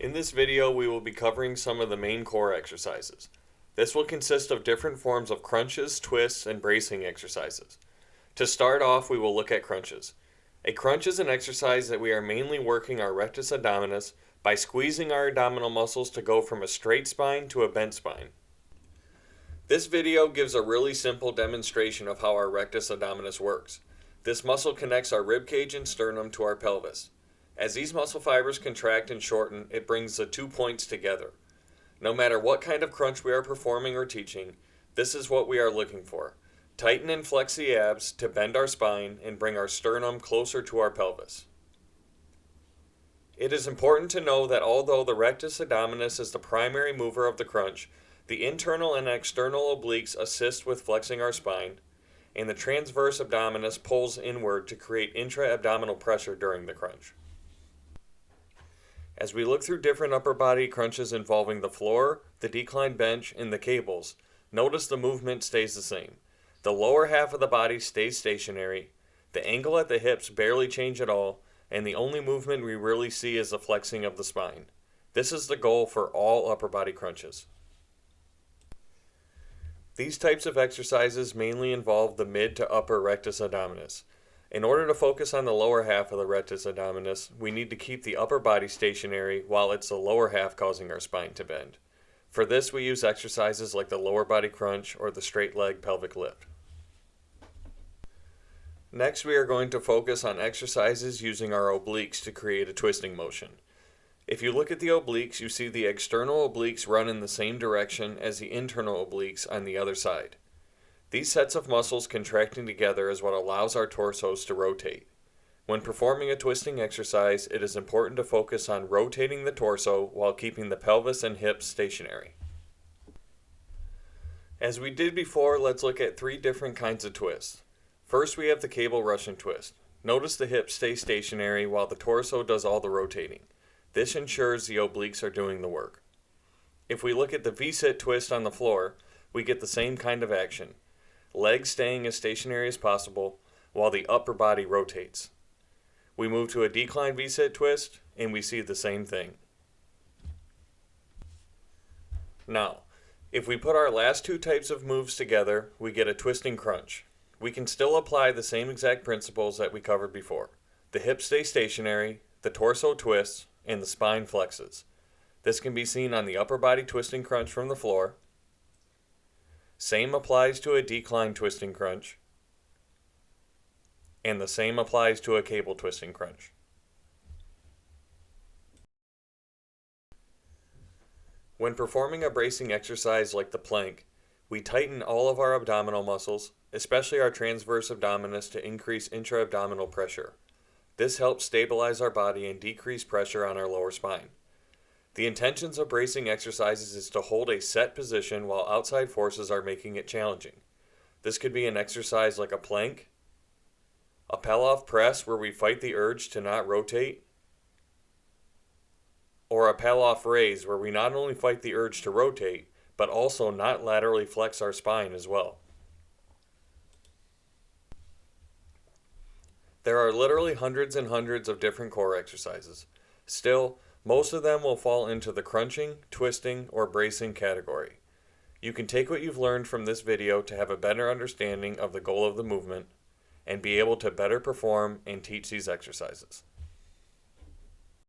In this video, we will be covering some of the main core exercises. This will consist of different forms of crunches, twists, and bracing exercises. To start off, we will look at crunches. A crunch is an exercise that we are mainly working our rectus abdominis by squeezing our abdominal muscles to go from a straight spine to a bent spine. This video gives a really simple demonstration of how our rectus abdominis works. This muscle connects our rib cage and sternum to our pelvis. As these muscle fibers contract and shorten, it brings the 2 points together. No matter what kind of crunch we are performing or teaching, this is what we are looking for. Tighten and flex the abs to bend our spine and bring our sternum closer to our pelvis. It is important to know that although the rectus abdominis is the primary mover of the crunch, the internal and external obliques assist with flexing our spine, and the transverse abdominis pulls inward to create intra-abdominal pressure during the crunch. As we look through different upper body crunches involving the floor, the decline bench, and the cables, notice the movement stays the same. The lower half of the body stays stationary, the angle at the hips barely change at all, and the only movement we really see is the flexing of the spine. This is the goal for all upper body crunches. These types of exercises mainly involve the mid to upper rectus abdominis. In order to focus on the lower half of the rectus abdominis, we need to keep the upper body stationary while it's the lower half causing our spine to bend. For this, we use exercises like the lower body crunch or the straight leg pelvic lift. Next, we are going to focus on exercises using our obliques to create a twisting motion. If you look at the obliques, you see the external obliques run in the same direction as the internal obliques on the other side. These sets of muscles contracting together is what allows our torsos to rotate. When performing a twisting exercise, it is important to focus on rotating the torso while keeping the pelvis and hips stationary. As we did before, let's look at 3 different kinds of twists. First, we have the cable Russian twist. Notice the hips stay stationary while the torso does all the rotating. This ensures the obliques are doing the work. If we look at the V-sit twist on the floor, we get the same kind of action. Legs staying as stationary as possible while the upper body rotates. We move to a decline V-sit twist and we see the same thing. Now, if we put our last 2 types of moves together, we get a twisting crunch. We can still apply the same exact principles that we covered before. The hips stay stationary, the torso twists, and the spine flexes. This can be seen on the upper body twisting crunch from the floor. Same applies to a decline twisting crunch. And the same applies to a cable twisting crunch. When performing a bracing exercise like the plank, we tighten all of our abdominal muscles, especially our transverse abdominis, to increase intra-abdominal pressure. This helps stabilize our body and decrease pressure on our lower spine. The intentions of bracing exercises is to hold a set position while outside forces are making it challenging. This could be an exercise like a plank, a Pallof press where we fight the urge to not rotate, or a Pallof raise where we not only fight the urge to rotate, but also not laterally flex our spine as well. There are literally hundreds and hundreds of different core exercises. Still, most of them will fall into the crunching, twisting, or bracing category. You can take what you've learned from this video to have a better understanding of the goal of the movement and be able to better perform and teach these exercises.